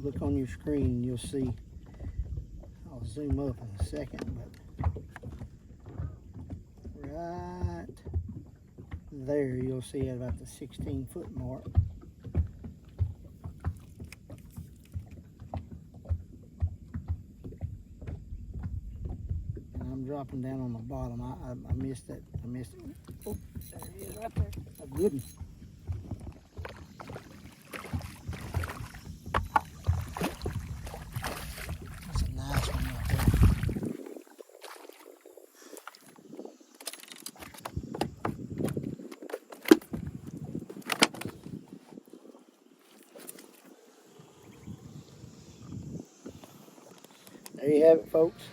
look on your screen, you'll see. I'll zoom up in a second, but right there you'll see at about the 16-foot mark. And I'm dropping down on the bottom. I missed that. I missed it. Oh, there he is right there. A good one. That's a nice one right there. There you have it, folks.